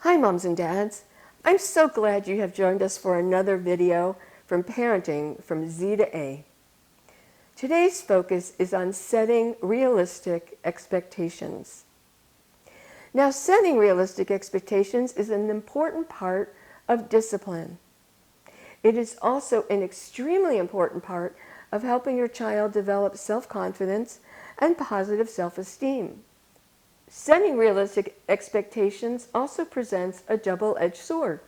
Hi moms and dads. I'm so glad you have joined us for another video from Parenting from Z to A. Today's focus is on setting realistic expectations. Now, setting realistic expectations is an important part of discipline. It is also an extremely important part of helping your child develop self-confidence and positive self-esteem. Setting realistic expectations also presents a double-edged sword.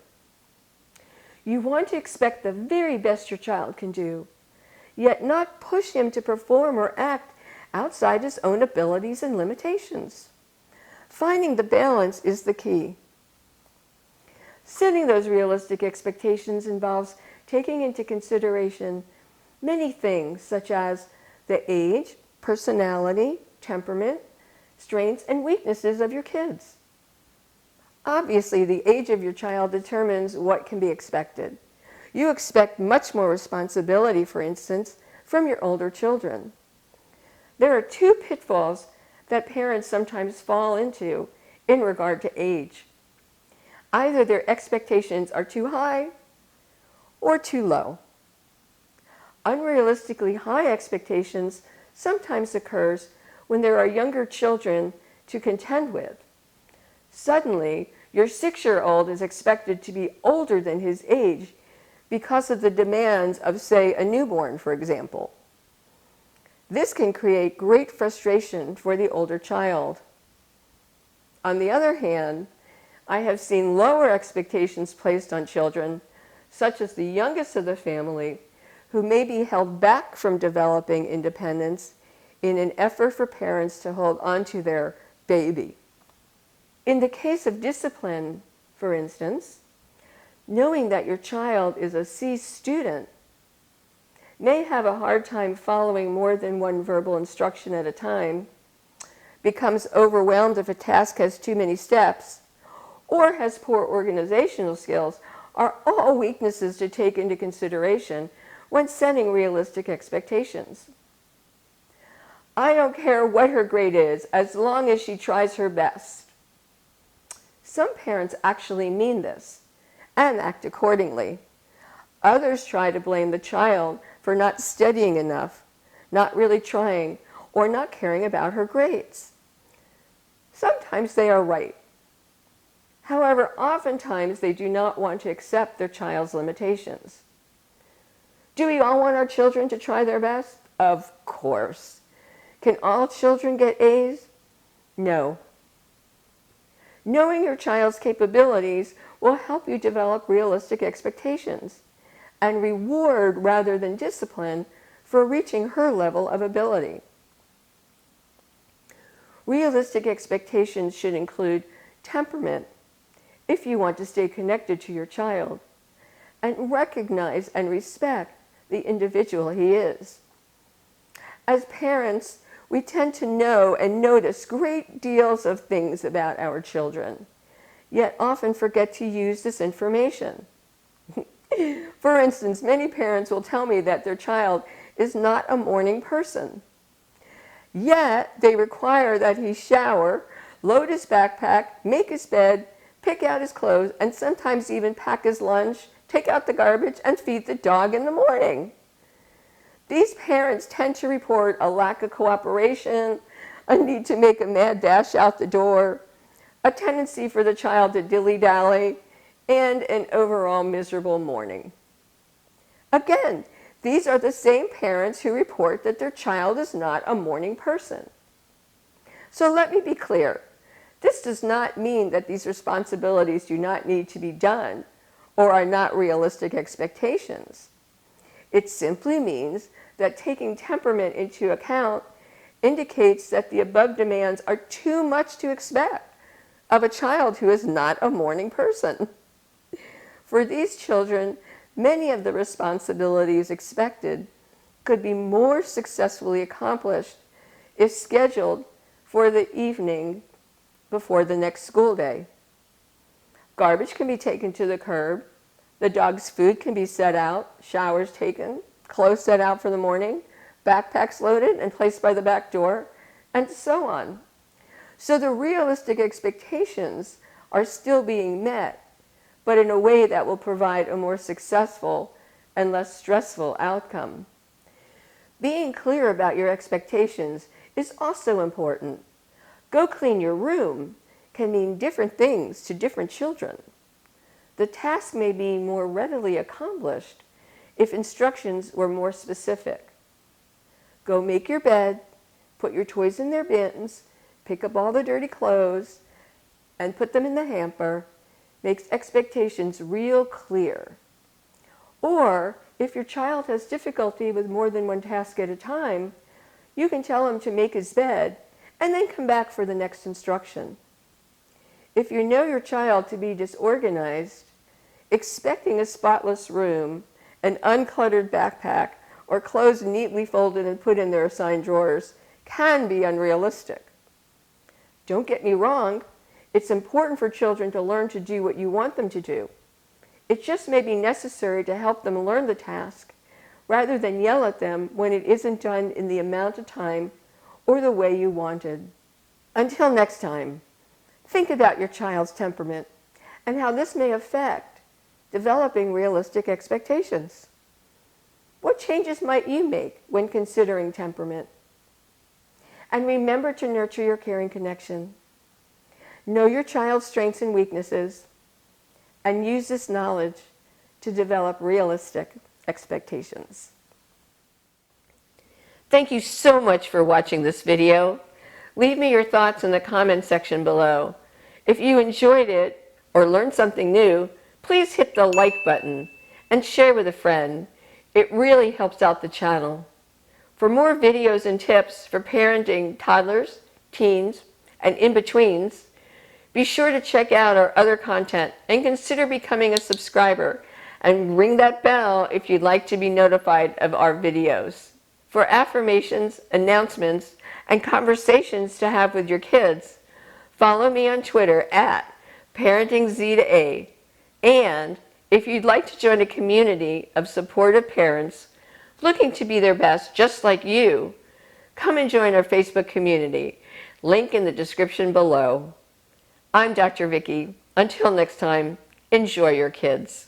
You want to expect the very best your child can do, yet not push him to perform or act outside his own abilities and limitations. Finding the balance is the key. Setting those realistic expectations involves taking into consideration many things such as the age, personality, temperament, strengths, and weaknesses of your kids. Obviously, the age of your child determines what can be expected. You expect much more responsibility, for instance, from your older children. There are two pitfalls that parents sometimes fall into in regard to age. Either their expectations are too high or too low. Unrealistically high expectations sometimes occurs when there are younger children to contend with. Suddenly, your 6-year-old is expected to be older than his age because of the demands of, say, a newborn, for example. This can create great frustration for the older child. On the other hand, I have seen lower expectations placed on children, such as the youngest of the family, who may be held back from developing independence in an effort for parents to hold on to their baby. In the case of discipline, for instance, knowing that your child is a C student may have a hard time following more than one verbal instruction at a time, becomes overwhelmed if a task has too many steps, or has poor organizational skills, are all weaknesses to take into consideration when setting realistic expectations. I don't care what her grade is, as long as she tries her best. Some parents actually mean this and act accordingly. Others try to blame the child for not studying enough, not really trying, or not caring about her grades. Sometimes they are right. However, oftentimes they do not want to accept their child's limitations. Do we all want our children to try their best? Of course. Can all children get A's? No. Knowing your child's capabilities will help you develop realistic expectations and reward rather than discipline for reaching her level of ability. Realistic expectations should include temperament, if you want to stay connected to your child, and recognize and respect the individual he is. As parents, we tend to know and notice great deals of things about our children, yet often forget to use this information. For instance, many parents will tell me that their child is not a morning person. Yet, they require that he shower, load his backpack, make his bed, pick out his clothes, and sometimes even pack his lunch, take out the garbage, and feed the dog in the morning. These parents tend to report a lack of cooperation, a need to make a mad dash out the door, a tendency for the child to dilly-dally, and an overall miserable morning. Again, these are the same parents who report that their child is not a morning person. So let me be clear. This does not mean that these responsibilities do not need to be done or are not realistic expectations. It simply means that taking temperament into account indicates that the above demands are too much to expect of a child who is not a morning person. For these children, many of the responsibilities expected could be more successfully accomplished if scheduled for the evening before the next school day. Garbage can be taken to the curb, the dog's food can be set out, showers taken, clothes set out for the morning, backpacks loaded and placed by the back door, and so on. So the realistic expectations are still being met, but in a way that will provide a more successful and less stressful outcome. Being clear about your expectations is also important. Go clean your room can mean different things to different children. The task may be more readily accomplished if instructions were more specific. Go make your bed, put your toys in their bins, pick up all the dirty clothes, and put them in the hamper. Makes expectations real clear. Or, if your child has difficulty with more than one task at a time, you can tell him to make his bed and then come back for the next instruction. If you know your child to be disorganized, expecting a spotless room, an uncluttered backpack, or clothes neatly folded and put in their assigned drawers can be unrealistic. Don't get me wrong, it's important for children to learn to do what you want them to do. It just may be necessary to help them learn the task rather than yell at them when it isn't done in the amount of time or the way you wanted. Until next time, think about your child's temperament and how this may affect developing realistic expectations. What changes might you make when considering temperament? And remember to nurture your caring connection. Know your child's strengths and weaknesses, and use this knowledge to develop realistic expectations. Thank you so much for watching this video. Leave me your thoughts in the comment section below. If you enjoyed it or learned something new, please hit the like button and share with a friend. It really helps out the channel. For more videos and tips for parenting toddlers, teens, and in-betweens, be sure to check out our other content and consider becoming a subscriber and ring that bell if you'd like to be notified of our videos. For affirmations, announcements, and conversations to have with your kids, follow me on Twitter at ParentingZ2A. And if you'd like to join a community of supportive parents looking to be their best just like you, come and join our Facebook community. Link in the description below. I'm Dr. Vicki. Until next time, enjoy your kids.